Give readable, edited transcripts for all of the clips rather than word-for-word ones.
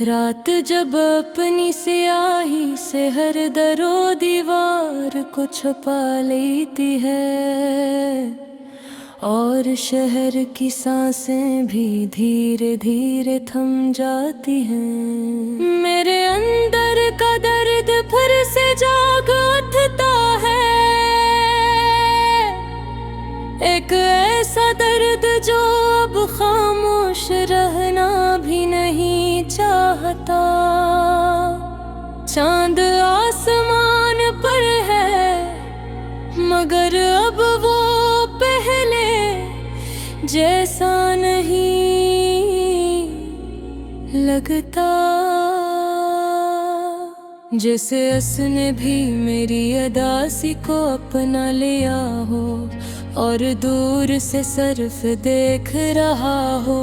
रात जब अपनी स्याही से हर दरो दीवार को छुपा लेती है और शहर की सांसें भी धीरे धीरे थम जाती हैं। मेरे अंदर का दर्द फिर से जाग उठता है, एक ऐसा दर्द जो अब खामोश रहना भी नहीं चाहता। चांद आसमान पर है मगर अब वो पहले जैसा नहीं लगता। जैसे उसने भी मेरी अदासी को अपना लिया हो और दूर से सिर्फ देख रहा हो।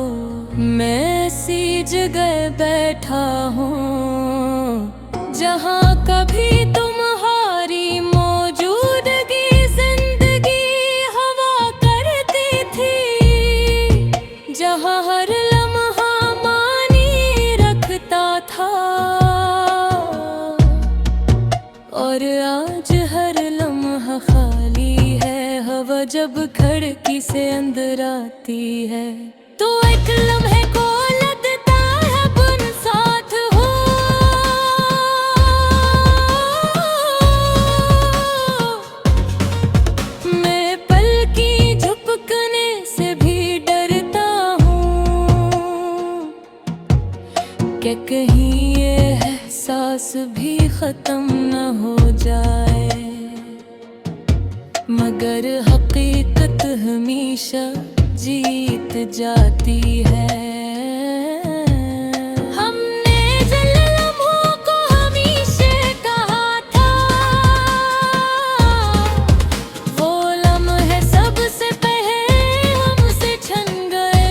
मैं ऐसी जगह बैठा हूँ जहाँ कभी तुम्हारी मौजूदगी जिंदगी हवा करती थी, जहाँ हर लम्हा मानी रखता था और आज हर लम्हा खाली है। हवा जब खिड़की से अंदर आती है तो एक लम्हे को लगता है बुन साथ हो। मैं पल की झपकने से भी डरता हूँ कि कहीं ये एहसास भी खत्म न हो जाए, मगर हकीकत हमेशा जीत जाती है। हमने जिन लम्हों को हमेशा कहा था वो लम्हे सबसे पहले हमसे छन गए।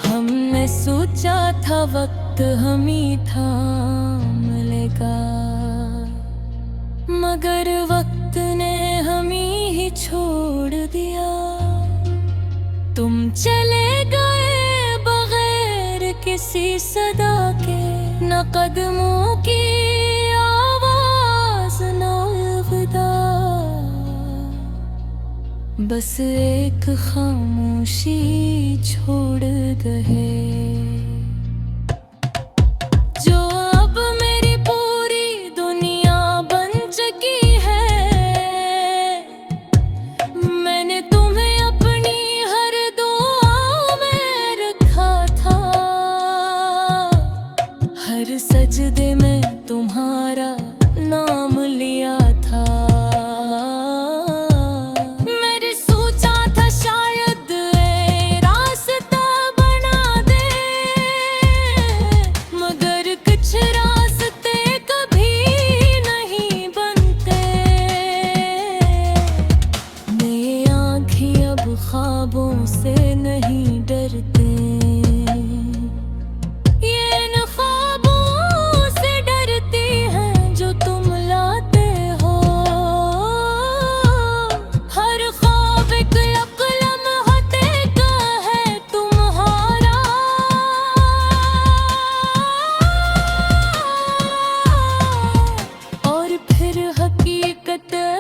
हमने सोचा था वक्त हम ही थाम लेगा, मगर वक्त ने हमें ही छोड़ दिया। तुम चले गए बगैर किसी सदा के, न कदमों की आवाज न अलविदा, बस एक खामोशी छोड़ गए। हर सजदे में तुम्हारा नाम लिया था। मैंने सोचा था शायद ये रास्ता बना दे, मगर कुछ रास्ते कभी नहीं बनते। मेरी आँखें अब ख्वाबों से नहीं डरते,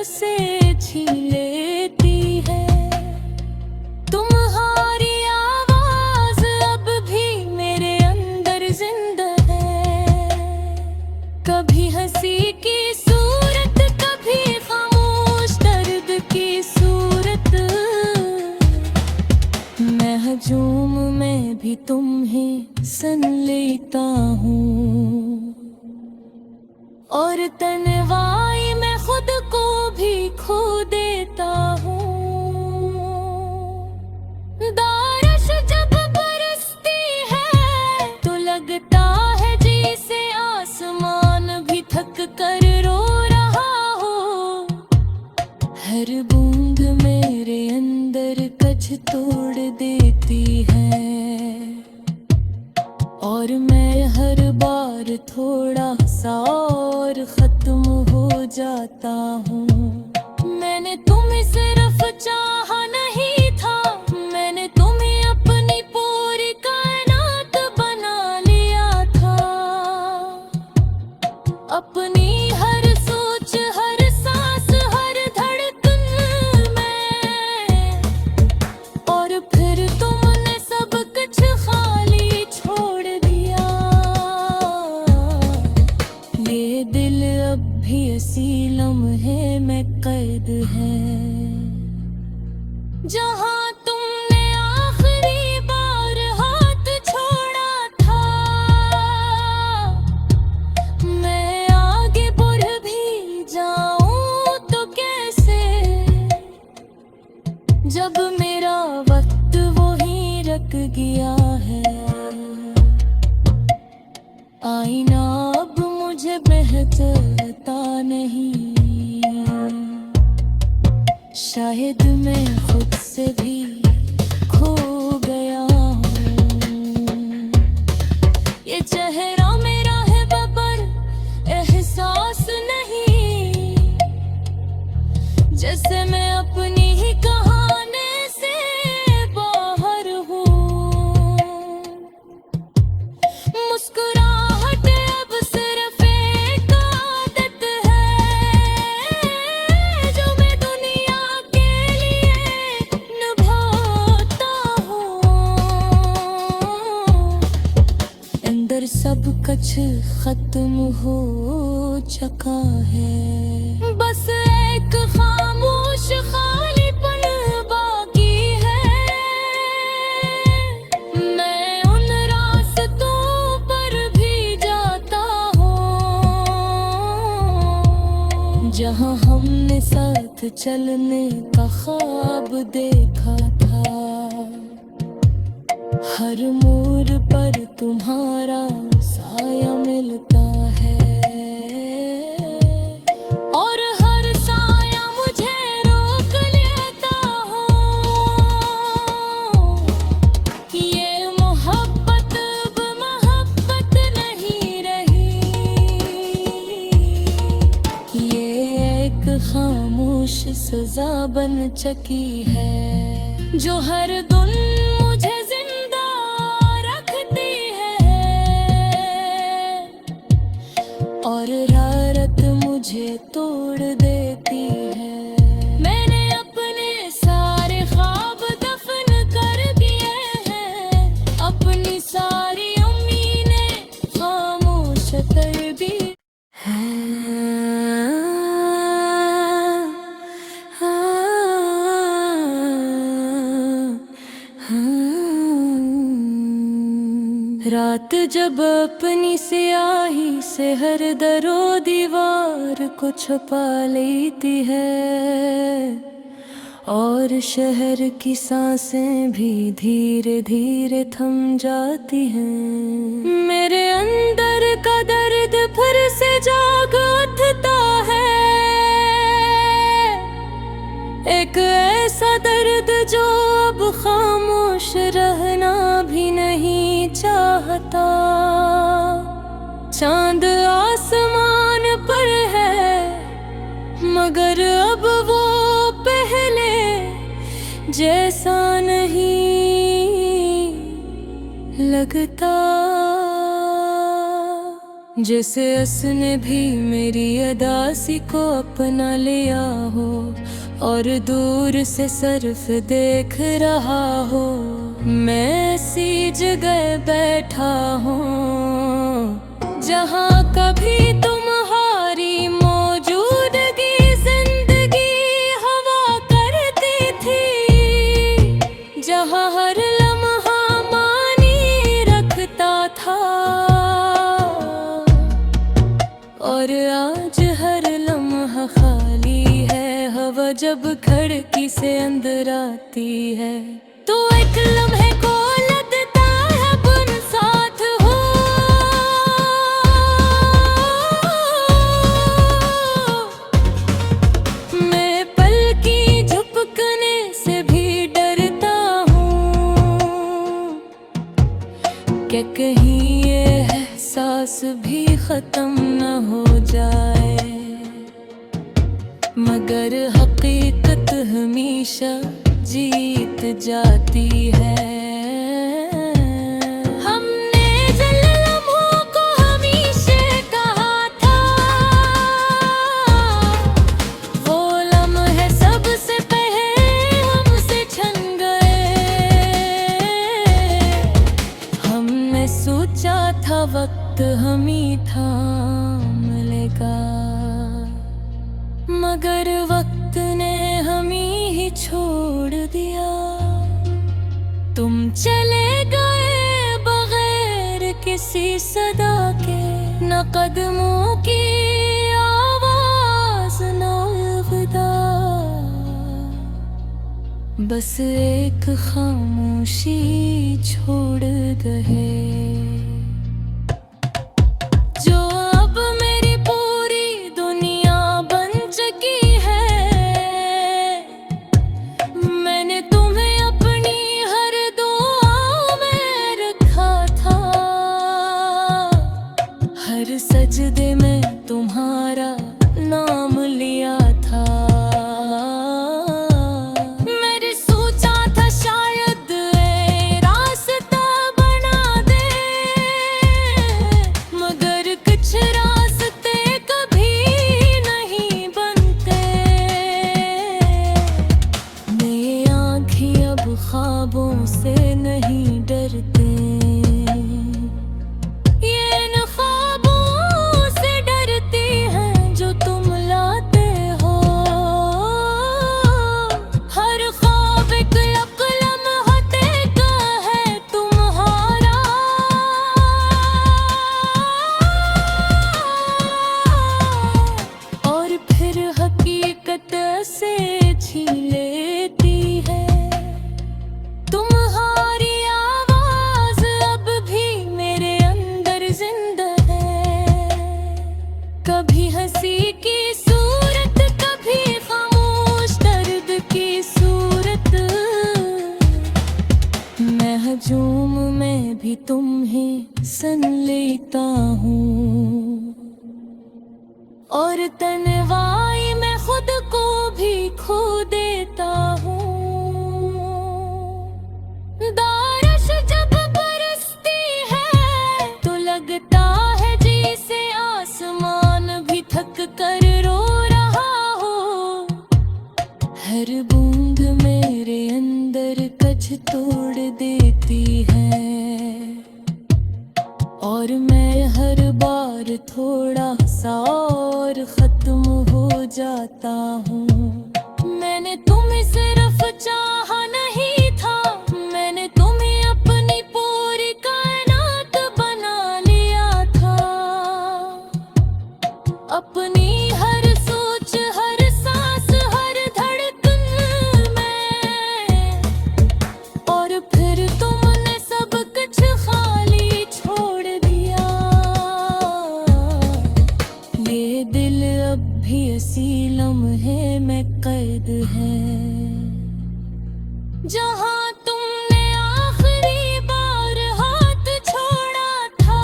से छीन लेती है तुम्हारी आवाज। अब भी मेरे अंदर जिंदा है, कभी हंसी की सूरत, कभी खामोश दर्द की सूरत। मैं हजूम में भी तुम्हें सन लेता हूँ और तन्वाई में खुद को भी खो देता हूँ। बारिश जब बरसती है तो लगता है जैसे आसमान भी थक कर रो रहा हो। हर बूंद मेरे अंदर कच तोड़ देती है और मैं हर बार थोड़ा सा और खत्म हो जाता हूँ। मैंने तुम्हें सिर्फ चाहा नहीं था, मैंने तुम्हें अपनी पूरी कायनात बना लिया था। अपनी हर सोच, हर सांस, हर धड़कन में, और फिर तुमने सब कुछ खाली छोड़ दिया। ये दिल अब भी इसी लम्हे में कैद है, जहाँ तुमने आखिरी बार हाथ छोड़ा था। मैं आगे बढ़ भी जाऊं तो कैसे, जब मेरा वक्त वही रख गया है। आईना अब मुझे बेहतरता नहीं, शायद मैं खुद से भी खो गया हूँ। ये चेहरा मेरा है पर एहसास नहीं, जैसे मैं अपनी ही कहानी से बाहर हूँ। मुस्कुराहट अब सिर्फ एक आदत है, जो मैं दुनिया के लिए निभाता हूँ। अंदर सब कुछ खत्म हो चुका है, बस एक खामोश खालीपन बाकी है। मैं उन रास्तों पर भी जाता हूँ, जहाँ हमने साथ चलने का ख्वाब देखा था। हर मोड़ पर तुम्हारा साया मिलता है, और हर साया मुझे रोक लेता हो। ये मोहब्बत अब मोहब्बत नहीं रही, ये एक खामोश सजा बन चुकी है, जो हर दिन मुझे जिंदा रखती है, और रात मुझे तोड़ देती है। मैंने अपने सारे ख्वाब दफन कर दिए हैं, अपनी सारी उम्मीदें खामोश कर दी रात जब अपनी स्याही से हर दरो दीवार को छुपा लेती है, और शहर की सांसें भी धीरे धीरे थम जाती हैं। मेरे अंदर का दर्द फिर से जाग उठता है, एक ऐसा दर्द जो अब खामोश रहना भी नहीं चाहता। चांद आसमान पर है, मगर अब वो पहले जैसा नहीं लगता। जैसे उसने भी मेरी अदासी को अपना लिया हो, और दूर से सिर्फ देख रहा हो। मैं ऐसी जगह बैठा हूँ, जहाँ कभी तुम्हारी मौजूदगी जिंदगी हवा करती थी, जहाँ हर लम्हा मानी रखता था, और आज हर लम्हा खाली है। हवा जब खिड़की से अंदर आती है, तो एक लम्हे को लगता है अपन साथ हो। मैं पल की झपकने से भी डरता हूँ, क्या कहीं ये एहसास भी खत्म न हो जाए, मगर हकीकत हमेशा जीत जाती है। हमने जिन लम्हों को हमेशा कहा था, वो लम्हे सबसे पहले हमसे छन गए। हमने सोचा था वक्त हमी थाम लेगा, मगर वक्त ने हमें ही छोड़ दिया। तुम चले गए बगैर किसी सदा के, न कदमों की आवाज न अलविदा, बस एक खामोशी छोड़ गए। हर सजदे में तुम्हारा नाम लिया था। मैंने सोचा था शायद ये रास्ता बना दे, मगर कुछ रास्ते कभी नहीं बनते। मेरी आँखें अब ख्वाबों से नहीं डरते, से छीन लेती है तुम्हारी आवाज। अब भी मेरे अंदर जिंदा है, कभी हंसी की सूरत, कभी खामोश दर्द की सूरत। मैं हजूम में भी तुम्हें सन लेता हूँ, और तन्वाई में खुद को भी खो देता हूँ। बारिश जब बरसती है तो लगता है जैसे आसमान भी थक कर रो रहा हो। हर बूंद मेरे अंदर कच तोड़ देती है, और मैं हर बार थोड़ा सा और खत्म हो जाता हूँ। मैंने तुम्हें सिर्फ चाहा नहीं था, मैंने तुम्हें अपनी पूरी कायनात बना लिया था। अपनी हर सोच, हर सांस, हर धड़कन में, और फिर तुमने सब कुछ खाली छोड़ दिया। ये दिल अब भी इसी लम्हे में कैद है, जहाँ तुमने आखिरी बार हाथ छोड़ा था।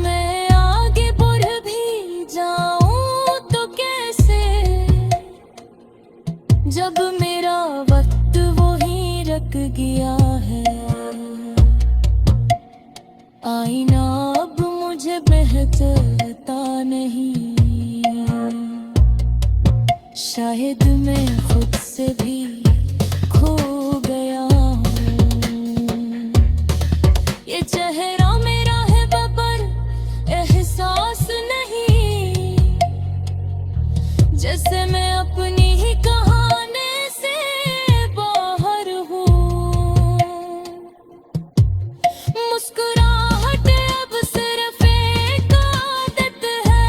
मैं आगे बढ़ भी जाऊं तो कैसे, जब मेरा वक्त वही रख गया है। आईना अब मुझे बेहतरता नहीं, शायद मैं खुद से भी खो गया हूँ। ये चेहरा मेरा है पर एहसास नहीं, जैसे मैं अपनी ही कहानी से बाहर हूँ। मुस्कुराहट अब सिर्फ एक आदत है,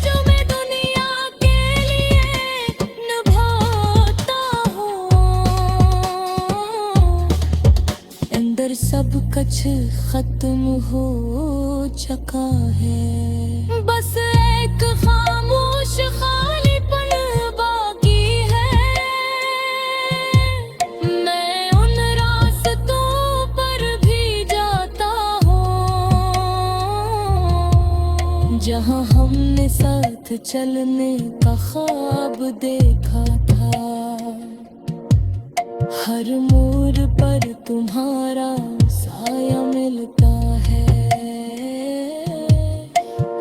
जो मैं दुनिया के लिए निभाता हूँ। अंदर सब कुछ खत्म हो चुका है, बस एक खामोश खालीपन बाकी है। मैं उन रास्तों पर भी जाता हूँ, जहाँ हमने साथ चलने का ख्वाब देखा था। हर मोड़ पर तुम्हारा साया मिलता है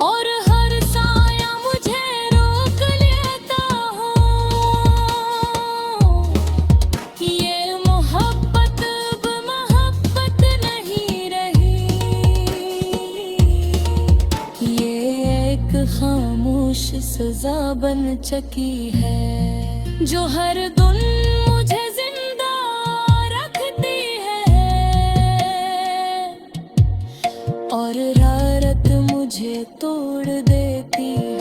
और हर साया मुझे रोक लेता हो। ये मोहब्बत अब मोहब्बत नहीं रही, ये एक खामोश सजा बन चुकी है जो हर दिन मुझे जिंदा रखती है और रात मुझे तोड़ देती है।